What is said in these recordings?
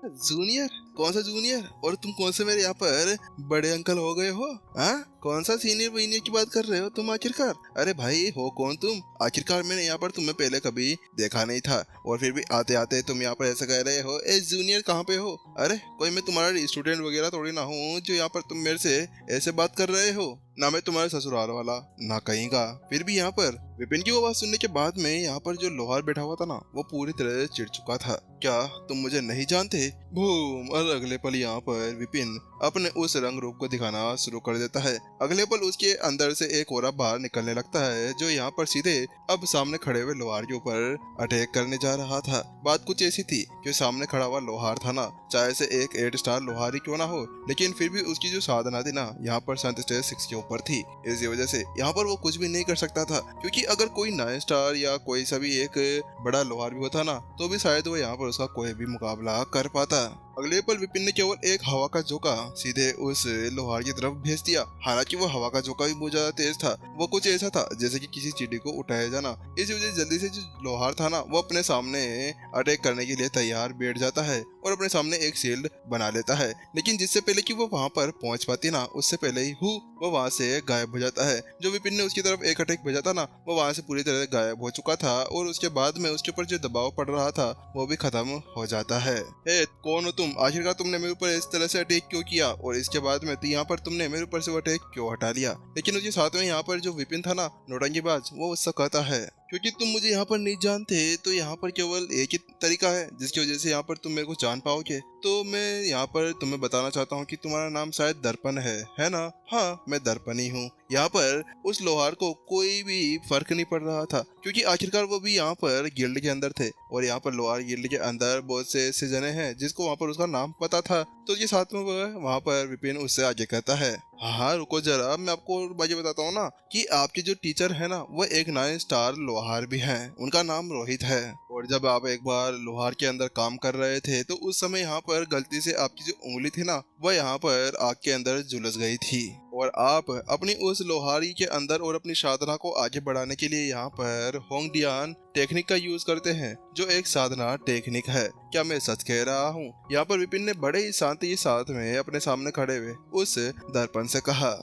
Junior? कौन सा junior? और तुम कौन से मेरे यहाँ पर बड़े अंकल हो गए हो? हाँ, कौन सा सीनियर वीनियर की बात कर रहे हो तुम आखिरकार? अरे भाई, हो कौन तुम आखिरकार? मैंने यहाँ पर तुम्हें पहले कभी देखा नहीं था, और फिर भी आते आते तुम यहाँ पर ऐसा कह रहे हो ए जूनियर कहाँ पे हो? अरे कोई मैं तुम्हारा स्टूडेंट वगैरह थोड़ी ना हूँ जो यहाँ पर तुम मेरे से ऐसे बात कर रहे हो। ना मैं तुम्हारे ससुराल वाला, ना कहीं का। फिर भी यहाँ पर विपिन की वो बात सुनने के बाद में यहाँ पर जो लोहार बैठा हुआ था ना, वो पूरी तरह से चिढ़ चुका था। क्या तुम मुझे नहीं जानते? बूम! और अगले पल यहाँ पर विपिन अपने उस रंग रूप को दिखाना शुरू कर देता है। अगले पल उसके अंदर से एक औरत बाहर निकलने लगता है, जो यहाँ पर सीधे अब सामने खड़े हुए लोहार के ऊपर अटैक करने जा रहा था। बात कुछ ऐसी थी कि सामने खड़ा हुआ लोहार था ना, चाहे से एक 8 स्टार लोहार ही क्यों ना हो, लेकिन फिर भी उसकी जो साधना थी ना, यहाँ पर संत स्टेज 6 के ऊपर थी। इसी वजह से यहाँ पर वो कुछ भी नहीं कर सकता था, क्योंकि अगर कोई 9 स्टार या कोई सा भी एक बड़ा लोहार भी होता ना, तो भी शायद वो यहाँ पर उसका कोई भी मुकाबला कर पाता। अगले पल विपिन ने केवल एक हवा का झोंका सीधे उस लोहार की तरफ भेज दिया। हालांकि वो हवा का झोंका भी बहुत ज्यादा तेज था। वो कुछ ऐसा था जैसे कि किसी चींटी को उठाया जाना। इस वजह से जल्दी से जो लोहार था ना, वो अपने सामने अटैक करने के लिए तैयार बैठ जाता है और अपने सामने एक शील्ड बना लेता है। लेकिन जिससे पहले कि वो वहां पर पहुंच पाती ना, उससे पहले ही वो वहां से गायब हो जाता है। जो विपिन ने उसकी तरफ एक अटैक भेजा था ना, वो वहां से पूरी तरह गायब हो चुका था, और उसके बाद में उसके ऊपर जो दबाव पड़ रहा था वो भी खत्म हो जाता है। कौन हो तुम? आखिरकार तुमने मेरे ऊपर इस तरह से अटैक क्यों किया? और इसके बाद में तो यहाँ पर तुमने मेरे ऊपर से वो अटैक क्यों हटा लिया? लेकिन उसके साथ में यहाँ पर जो विपिन था ना, नौटंकीबाज, वो उससे कहता है क्योंकि तुम मुझे यहाँ पर नहीं जानते, तो यहाँ पर केवल एक ही तरीका है जिसकी वजह से यहाँ पर तुम मेरे को जान पाओगे। तो मैं यहाँ पर तुम्हें बताना चाहता हूँ कि तुम्हारा नाम शायद दर्पण है ना? हाँ, मैं दर्पण ही हूँ। यहाँ पर उस लोहार को कोई भी फर्क नहीं पड़ रहा था, क्योंकि आखिरकार वो भी यहाँ पर गिल्ड के अंदर थे, और यहाँ पर लोहार गिल्ड के अंदर बहुत से ऐसे जने हैं जिसको वहाँ पर उसका नाम पता था। तो ये साथ में वहाँ पर विपिन उससे आगे कहता है, हाँ रुको जरा, मैं आपको बाकी बताता हूँ ना कि आपके जो टीचर है ना, वो एक 9 स्टार लोहार भी हैं। उनका नाम रोहित है। और जब आप एक बार लोहार के अंदर काम कर रहे थे, तो उस समय यहाँ पर गलती से आपकी जो उंगली थी ना, वह यहाँ पर आग के अंदर झुलस गई थी, और आप अपनी उस लोहारी के अंदर और अपनी साधना को आगे बढ़ाने के लिए यहाँ पर होंगडियान टेक्निक का यूज करते हैं, जो एक साधना टेक्निक है। क्या मैं सच कह रहा हूँ? यहाँ पर विपिन ने बड़े ही शांति के साथ में अपने सामने खड़े हुए उस दर्पण से कहा।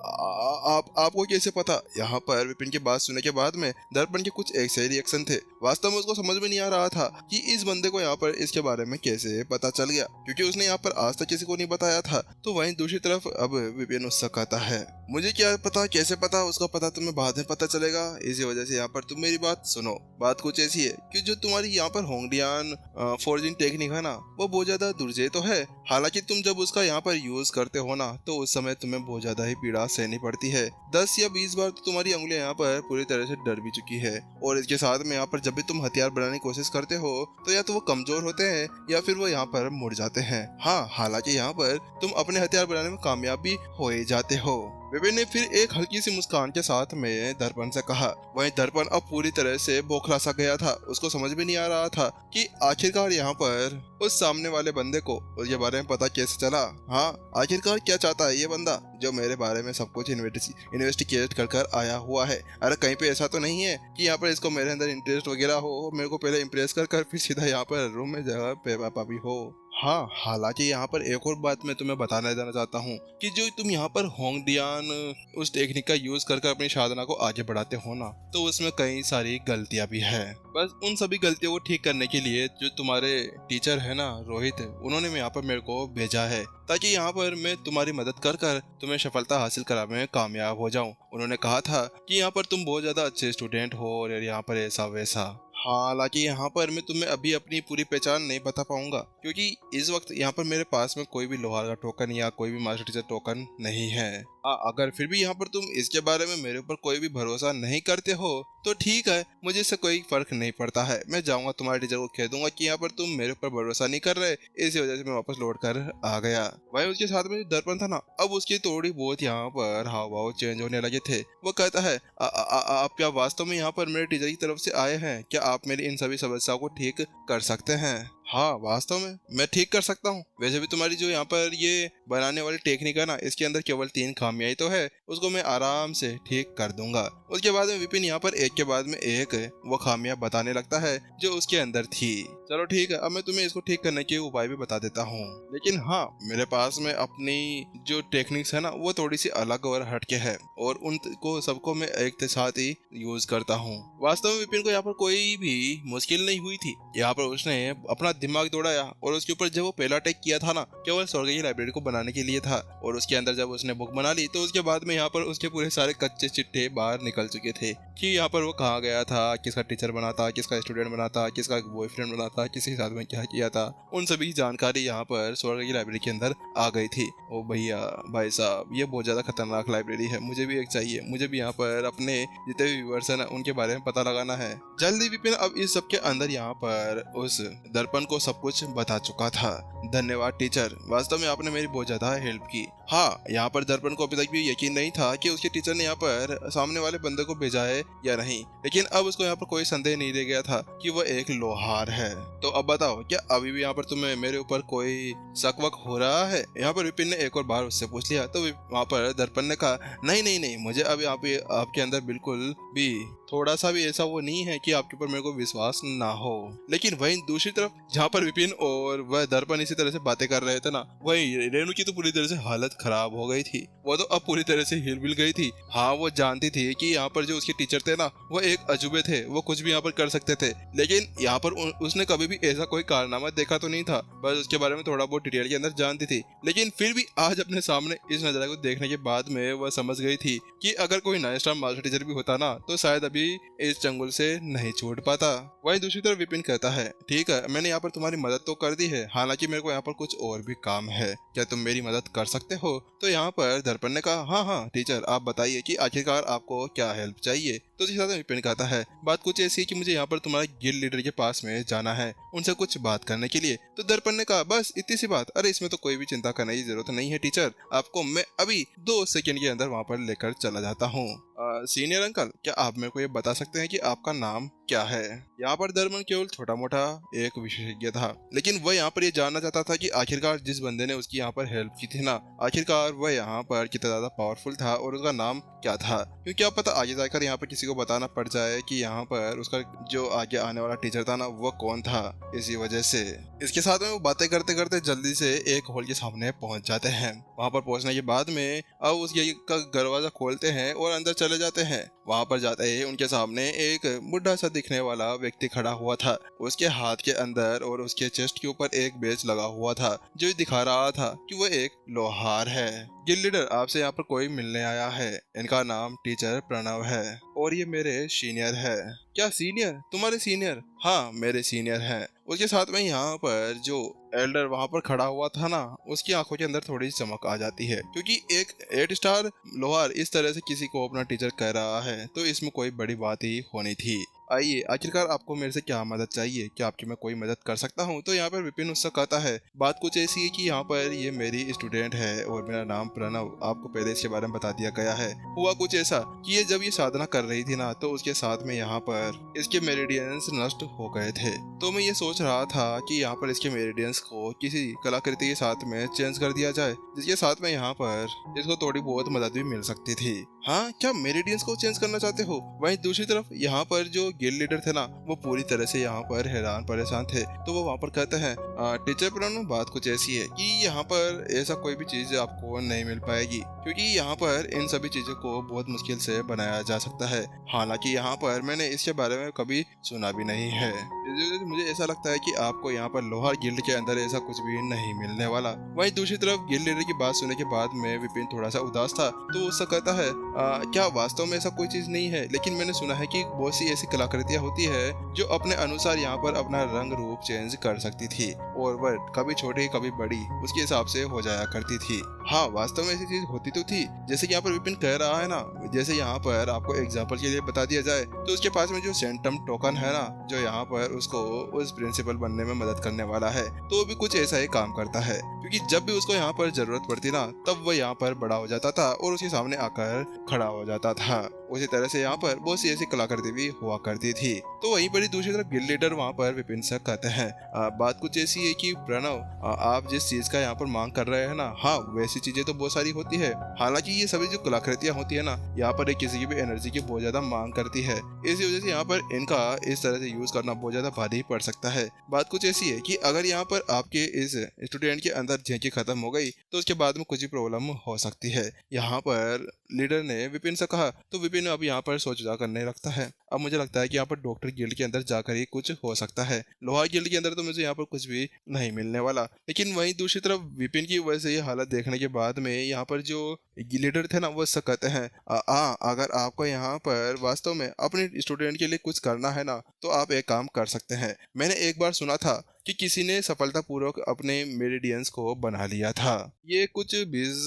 आपको कैसे पता? यहाँ पर विपिन की बात सुनने के बाद में दर्पण के कुछ ऐसे रिएक्शन थे। वास्तव में उसको समझ में नहीं आ रहा था कि इस बंदे को यहाँ पर इसके बारे में कैसे पता चल गया, क्योंकि उसने यहाँ पर आज तक किसी को नहीं बताया था। तो वहीं दूसरी तरफ अब विपिन उससे कहता है, मुझे क्या पता कैसे पता, उसका पता तुम्हें बाद में पता चलेगा। इसी वजह से यहाँ पर तुम मेरी बात सुनो। बात कुछ ऐसी है कि जो तुम्हारी यहाँ पर होंगडियान फोर्जिंग टेक्निक है ना, वो बहुत ज्यादा दुर्जय तो है। हालांकि तुम जब उसका यहाँ पर यूज करते हो ना, तो उस समय तुम्हें बहुत ज्यादा ही पीड़ा सहनी पड़ती है। 10 या 20 बार तो तुम्हारी उंगलियां यहाँ पर पूरी तरह से डर भी चुकी है। और इसके साथ में यहाँ पर जब भी तुम हथियार बनाने की कोशिश करते हो, तो या तो वो कमजोर होते हैं या फिर वो यहाँ पर मुड़ जाते हैं। हाँ, हालांकि यहाँ पर तुम अपने हथियार बनाने में कामयाब भी हो ही जाते हो। विपिन ने फिर एक हल्की सी मुस्कान के साथ में दर्पण से कहा। वहीं दर्पण अब पूरी तरह से बौखला सा गया था। उसको समझ भी नहीं आ रहा था कि आखिरकार यहाँ पर उस सामने वाले बंदे को उसके बारे में पता कैसे चला। हाँ, आखिरकार क्या चाहता है ये बंदा, जो मेरे बारे में सब कुछ इन्वेस्टिगेट कर आया हुआ है। अरे कहीं पे ऐसा तो नहीं है कि यहाँ पर इसको मेरे अंदर इंटरेस्ट वगैरह हो, मेरे को पहले इम्प्रेस कर फिर सीधा यहाँ पर रूम में जगह पे पापा भी हो। हाँ, हालांकि यहाँ पर एक और बात मैं तुम्हें बताना जाना चाहता हूँ कि जो तुम यहाँ पर होंगडियान उस टेक्निक का यूज कर अपनी साधना को आगे बढ़ाते हो ना, तो उसमें कई सारी गलतियां भी है। बस उन सभी गलतियों को ठीक करने के लिए जो तुम्हारे टीचर है ना रोहित, उन्होंने यहाँ पर मेरे को भेजा है, ताकि यहाँ पर मैं तुम्हारी मदद कर तुम्हें सफलता हासिल कराने में कामयाब हो जाऊं। उन्होंने कहा था कि यहाँ पर तुम बहुत ज्यादा अच्छे स्टूडेंट हो और यहाँ पर ऐसा वैसा। हालांकि यहाँ पर मैं तुम्हें अभी अपनी पूरी पहचान नहीं बता पाऊंगा, क्योंकि इस वक्त यहाँ पर मेरे पास में कोई भी लोहार का टोकन या कोई भी मास्टर टीचर टोकन नहीं है। अगर फिर भी यहाँ पर तुम इसके बारे में मेरे ऊपर कोई भी भरोसा नहीं करते हो, तो ठीक है, मुझे इससे कोई फर्क नहीं पड़ता है। मैं जाऊंगा तुम्हारे टीचर को कह दूंगा कि यहाँ पर तुम मेरे ऊपर भरोसा नहीं कर रहे, इसी वजह से मैं वापस लौट कर आ गया। वहीं उसके साथ में जो दर्पण था ना, अब उसकी थोड़ी बहुत यहाँ पर हाव भाव चेंज होने लगे थे। वो कहता है, आप क्या वास्तव में यहाँ पर मेरे टीचर की तरफ से आए हैं? क्या आप मेरी इन सभी समस्याओं को ठीक कर सकते हैं? हाँ वास्तव में मैं ठीक कर सकता हूँ। वैसे भी तुम्हारी जो यहाँ पर ये बनाने वाली टेक्निक है ना, इसके अंदर केवल 3 खामियां ही तो है, उसको मैं आराम से ठीक कर दूंगा। उसके बाद में विपिन यहाँ पर एक के बाद में एक वो खामियां बताने लगता है जो उसके अंदर थी। चलो ठीक है, अब मैं तुम्हें इसको ठीक करने के उपाय भी बता देता हूँ, लेकिन हाँ मेरे पास में अपनी जो टेक्निक्स है ना वो थोड़ी सी अलग और हटके है, और उनको सबको मैं एक के साथ ही यूज करता हूँ। वास्तव में विपिन को यहाँ पर कोई भी मुश्किल नहीं हुई थी। यहाँ पर उसने अपना दिमाग दौड़ाया और उसके ऊपर जब वो पहला अटैक किया था ना, केवल स्वर्ग की लाइब्रेरी को बनाने के लिए था, और उसके अंदर जब उसने बुक बना ली तो उसके बाद में यहाँ पर उसके पूरे सारे कच्चे चिट्ठे बाहर निकल चुके थे कि यहाँ पर वो कहाँ गया था, किसका टीचर बना था, किसका स्टूडेंट बना था, किसका बॉयफ्रेंड बना था, किसी के साथ में क्या किया था, उन सभी की जानकारी यहाँ पर स्वर्ग की लाइब्रेरी के अंदर आ गई थी। ओ भैया भाई साहब, ये बहुत ज्यादा खतरनाक लाइब्रेरी है, मुझे भी एक चाहिए। मुझे भी यहाँ पर अपने जितने भी व्यूअर्स है ना उनके बारे में पता लगाना है। जल्दी विपिन अब इस सब के अंदर यहाँ पर उस दर्पण को सब कुछ बता चुका था। धन्यवाद टीचर, वास्तव में आपने मेरी बहुत ज्यादा हेल्प की। हाँ, यहाँ पर दर्पण को अभी तक भी यकीन नहीं था कि उसके टीचर ने यहाँ पर सामने वाले बंदे को भेजा है या नहीं, लेकिन अब उसको यहाँ पर कोई संदेह नहीं रह गया था कि वह एक लोहार है। तो अब बताओ, क्या अभी भी यहाँ पर तुम्हें मेरे ऊपर कोई शक वक हो रहा है? यहाँ पर विपिन ने एक और बार उससे पूछ लिया, तो वहाँ पर दर्पण ने कहा नहीं नहीं नहीं, मुझे अभी आपके अंदर बिल्कुल भी थोड़ा सा भी ऐसा वो नहीं है कि आपके ऊपर मेरे को विश्वास ना हो। लेकिन वहीं दूसरी तरफ जहाँ पर विपिन और वह दर्पण इसी तरह से बातें कर रहे थे ना, वहीं रेणु की तो पूरी तरह से हालत खराब हो गई थी। वो तो अब पूरी तरह से हिल मिल गई थी। हाँ, वो जानती थी कि यहाँ पर जो उसके टीचर थे ना वो एक अजूबे थे, वो कुछ भी यहाँ पर कर सकते थे, लेकिन यहाँ पर उसने कभी भी ऐसा कोई कारनामा देखा तो नहीं था, बस उसके बारे में थोड़ा बहुत डिटेल के अंदर जानती थी। लेकिन फिर भी आज अपने सामने इस नजारे को देखने के बाद में वह समझ गई थी कि अगर कोई 9 स्टार मास्टर टीचर भी होता ना तो शायद अभी इस चंगुल से नहीं छूट पाता। वहीं दूसरी तरफ विपिन कहता है, ठीक है, मैंने यहाँ पर तुम्हारी मदद तो कर दी है, हालांकि मेरे को यहाँ पर कुछ और भी काम है, क्या तुम मेरी मदद कर सकते हो? तो यहाँ पर दर्पण ने कहा, हाँ हाँ टीचर, आप बताइए कि आखिरकार आपको क्या हेल्प चाहिए। तो उसके साथ विपिन कहता है, बात कुछ ऐसी कि मुझे यहाँ पर तुम्हारे गिल्ड लीडर के पास में जाना है, उनसे कुछ बात करने के लिए। तो दर्पण ने कहा, बस इतनी सी बात? अरे इसमें तो कोई भी चिंता करने की जरूरत नहीं है टीचर, आपको मैं अभी 2 सेकंड के अंदर वहाँ पर लेकर चला जाता हूँ। सीनियर अंकल, क्या आप मेरे को ये बता सकते हैं कि आपका नाम क्या है? यहाँ पर दर्पण केवल छोटा मोटा एक विशेषज्ञ था, लेकिन वह यहाँ पर ये जानना चाहता था कि आखिरकार जिस बंदे ने उसकी यहाँ पर हेल्प की थी ना, आखिरकार वह यहाँ पर कितना ज्यादा पावरफुल था और उसका नाम क्या था। क्योंकि क्या पता आगे जाकर यहाँ पर किसी को बताना पड़ जाए कि यहाँ पर उसका जो आगे आने वाला टीचर था ना वो कौन था, इसी वजह से। इसके साथ में वो बातें करते करते जल्दी से एक हॉल के सामने पहुंच जाते हैं। वहां पर पहुंचने के बाद में अब उस गेट का दरवाजा खोलते हैं और अंदर चले जाते हैं। वहां पर जाते ही उनके सामने एक बुढ़ा सा दिखने वाला व्यक्ति खड़ा हुआ था। उसके हाथ के अंदर और उसके चेस्ट के ऊपर एक बेच लगा हुआ था जो दिखा रहा था कि वह एक लोहार है। गिल्ड लीडर, आपसे यहाँ पर कोई मिलने आया है, इनका नाम टीचर प्रणव है और ये मेरे सीनियर है। क्या सीनियर? तुम्हारे सीनियर? हाँ, मेरे सीनियर हैं। उसके साथ में यहाँ पर जो एल्डर वहाँ पर खड़ा हुआ था ना, उसकी आंखों के अंदर थोड़ी सी चमक आ जाती है, क्योंकि एक 8 स्टार लोहार इस तरह से किसी को अपना टीचर कह रहा है तो इसमें कोई बड़ी बात ही होनी थी। आइए, आखिरकार आपको मेरे से क्या मदद चाहिए? क्या आपकी मैं कोई मदद कर सकता हूँ? तो यहाँ पर विपिन उससे कहता है, बात कुछ ऐसी है कि यहाँ पर ये मेरी स्टूडेंट है और मेरा नाम प्रणव, आपको पहले इसके बारे में बता दिया गया है। हुआ कुछ ऐसा कि ये जब ये साधना कर रही थी ना तो उसके साथ में यहाँ पर इसके मेरिडियंस नष्ट हो गए थे। तो मैं ये सोच रहा था कि यहाँ पर इसके मेरिडियंस को किसी कलाकृति के साथ में चेंज कर दिया जाए, जिसके साथ में यहाँ पर इसको थोड़ी बहुत मदद भी मिल सकती थी। हाँ, क्या मेरिडियंस को चेंज करना चाहते हो? वहीं दूसरी तरफ यहाँ पर जो गिल्ड लीडर थे ना वो पूरी तरह से यहाँ पर हैरान परेशान थे। तो वो वहाँ पर कहते हैं, टीचर प्रणव, बात कुछ ऐसी है कि यहाँ पर ऐसा कोई भी चीज आपको नहीं मिल पाएगी, क्योंकि यहाँ पर इन सभी चीजों को बहुत मुश्किल से बनाया जा सकता है। हालांकि यहाँ पर मैंने इसके बारे में कभी सुना भी नहीं है। मुझे ऐसा लगता है कि आपको यहाँ पर लोहार गिल्ड के अंदर ऐसा कुछ भी नहीं मिलने वाला। वहीं दूसरी तरफ गिल्ड लीडर की बात सुनने के बाद में विपिन थोड़ा सा उदास था। तो उससे कहता है, क्या वास्तव में ऐसा कोई चीज नहीं है, लेकिन मैंने सुना है कि बहुत सी ऐसी कलाकृतियां होती है जो अपने अनुसार यहाँ पर अपना रंग रूप चेंज कर सकती थी और वह कभी छोटी कभी बड़ी उसके हिसाब से हो जाया करती थी। हाँ, वास्तव में ऐसी चीज होती तो थी, जैसे कि यहाँ पर विपिन कह रहा है ना। जैसे यहाँ पर आपको एग्जाम्पल के लिए बता दिया जाए तो उसके पास में जो सेंटम टोकन है ना, जो यहाँ पर उसको उस प्रिंसिपल बनने में मदद करने वाला है, तो वो भी कुछ ऐसा ही काम करता है, क्योंकि जब भी उसको यहाँ पर जरूरत पड़ती ना तब वह यहाँ पर बड़ा हो जाता था और उसके सामने आकर खड़ा हो जाता था। उसी तरह से यहाँ पर बहुत सी ऐसी कलाकृति भी हुआ करती थी। तो वहीं पर ही दूसरी तरफ गिल्ड लीडर वहाँ पर विपिन से कहते हैं, बात कुछ ऐसी है कि प्रणव, आप जिस चीज का यहाँ पर मांग कर रहे हैं ना, हाँ वैसी चीजें तो बहुत सारी होती है। हालांकि ये सभी जो कलाकृतियां होती है ना, यहाँ पर एक किसी की भी एनर्जी की बहुत ज्यादा मांग करती है। इसी वजह से यहाँ पर इनका इस तरह से यूज करना बहुत ज्यादा भारी पड़ सकता है। बात कुछ ऐसी है कि अगर यहाँ पर आपके इस स्टूडेंट के अंदर झांकी खत्म हो गई तो उसके बाद में कुछ भी प्रॉब्लम हो सकती है। यहाँ पर लीडर ने विपिन से कहा तो विपिन अब यहाँ पर सोच विचार करने लगता है। अब मुझे लगता है कि यहाँ पर डॉक्टर गिल्ड के अंदर जाकर ही कुछ हो सकता है। लोहा गिल्ड के अंदर तो मुझे यहाँ पर कुछ भी नहीं मिलने वाला। लेकिन वहीं दूसरी तरफ विपिन की वजह से ये हालत देखने के बाद में यहाँ पर जो लीडर थे ना वो ऐसा कहते हैं, अगर आपको यहाँ पर वास्तव में अपने स्टूडेंट के लिए कुछ करना है ना तो आप एक काम कर सकते हैं। मैंने एक बार सुना था कि किसी ने सफलतापूर्वक अपने मेरिडियंस को बना लिया था। ये कुछ 20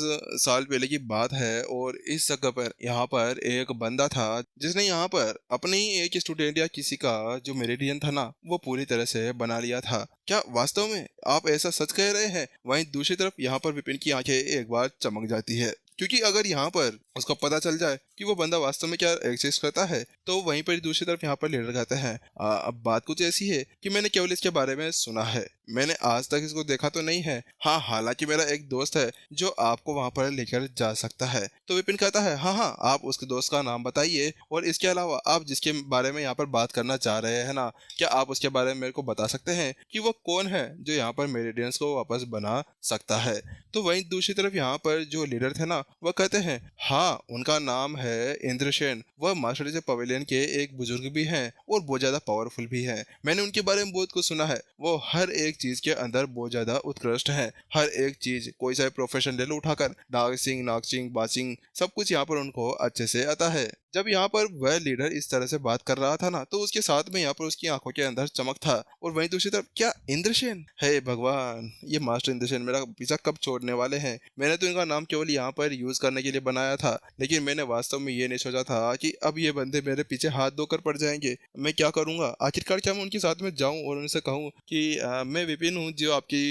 साल पहले की बात है और इस जगह पर यहाँ पर एक बंदा था जिसने यहाँ पर अपने ही एक स्टूडेंट या किसी का जो मेरिडियन था ना वो पूरी तरह से बना लिया था। क्या वास्तव में आप ऐसा सच कह रहे हैं? वहीं दूसरी तरफ यहाँ पर विपिन की आंखें एक बार चमक जाती है, क्योंकि अगर यहाँ पर उसको पता चल जाए कि वो बंदा वास्तव में क्या एग्जिस्ट करता है तो वहीं पर दूसरी तरफ यहाँ पर लीडर कहते हैं, अब बात कुछ ऐसी है कि मैंने केवल इसके बारे में सुना है, मैंने आज तक इसको देखा तो नहीं है। हाँ, हालांकि मेरा एक दोस्त है जो आपको वहां पर लेकर जा सकता है। तो विपिन कहता है, हाँ, आप उसके दोस्त का नाम बताइए और इसके अलावा आप जिसके बारे में यहाँ पर बात करना चाह रहे हैं ना, क्या आप उसके बारे में मेरे को बता सकते हैं कि वो कौन है जो यहाँ पर मेरिडियंस को वापस बना सकता है। तो वहीं दूसरी तरफ यहाँ पर जो लीडर थे ना वह कहते हैं, हाँ, उनका नाम है इंद्रसेन। वह मास्टर जी पवेलियन के एक बुजुर्ग भी हैं और बहुत ज्यादा पावरफुल भी हैं। मैंने उनके बारे में बहुत कुछ सुना है। वो हर एक चीज के अंदर बहुत ज्यादा उत्कृष्ट है। हर एक चीज, कोई सा प्रोफेशन ले लो उठाकर, डांसिंग, नाचिंग, बाचिंग, सब कुछ यहाँ पर उनको अच्छे से आता है। जब यहाँ पर वह लीडर इस तरह से बात कर रहा था ना तो उसके साथ में यहाँ पर उसकी आंखों के अंदर चमक था। और वहीं दूसरी तरफ क्या इंद्रसेन है? भगवान, ये मास्टर इंद्रसेन मेरा पीछा कब छोड़ने वाले हैं? मैंने तो इनका नाम केवल यहाँ पर यूज करने के लिए बनाया था, लेकिन मैंने वास्तव में ये नहीं सोचा था कि अब ये बंदे मेरे पीछे हाथ धोकर पड़ जाएंगे। मैं क्या करूंगा? आखिरकार क्या मैं उनके साथ में जाऊं और उनसे कहूं कि मैं विपिन हूँ जो आपकी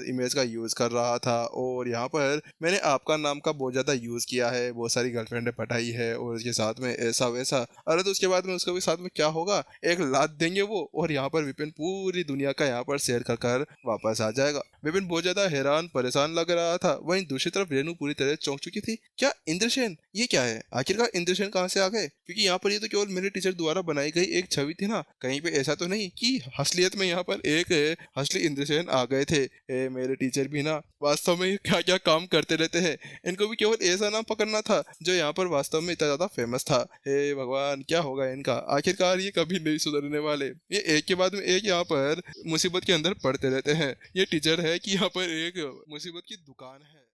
इमेज का यूज कर रहा था और यहाँ पर मैंने आपका नाम का बहुत ज्यादा यूज किया है, बहुत सारी गर्लफ्रेंड पटाई है और उसके साथ में ऐसा वैसा। अरे तो उसके बाद में उसके भी साथ में क्या होगा? एक लात देंगे वो और यहाँ पर विपिन पूरी दुनिया का यहाँ पर शेयर कर कर वापस आ जाएगा। विपिन बहुत ज्यादा हैरान परेशान लग रहा था। वहीं दूसरी तरफ रेनू पूरी तरह चौंक चुकी थी। क्या इंद्रसेन? ये क्या है? आखिरकार इंद्रसेन कहाँ से आ गए? क्योंकि यहाँ पर ये तो केवल मेरे टीचर द्वारा बनाई गई एक छवि थी ना, कहीं पे ऐसा तो नहीं कि असलियत में यहाँ पर एक असली इंद्रसेन आ गए थे। मेरे टीचर भी ना वास्तव में क्या क्या काम करते रहते हैं। इनको भी केवल ऐसा नाम पकड़ना था जो यहाँ पर वास्तव में इतना ज्यादा फेमस था। हे भगवान, क्या होगा इनका? आखिरकार ये कभी नहीं सुधरने वाले। ये एक के बाद में एक यहाँ पर मुसीबत के अंदर पड़ते रहते हैं। ये टीचर है कि यहाँ पर एक मुसीबत की दुकान है।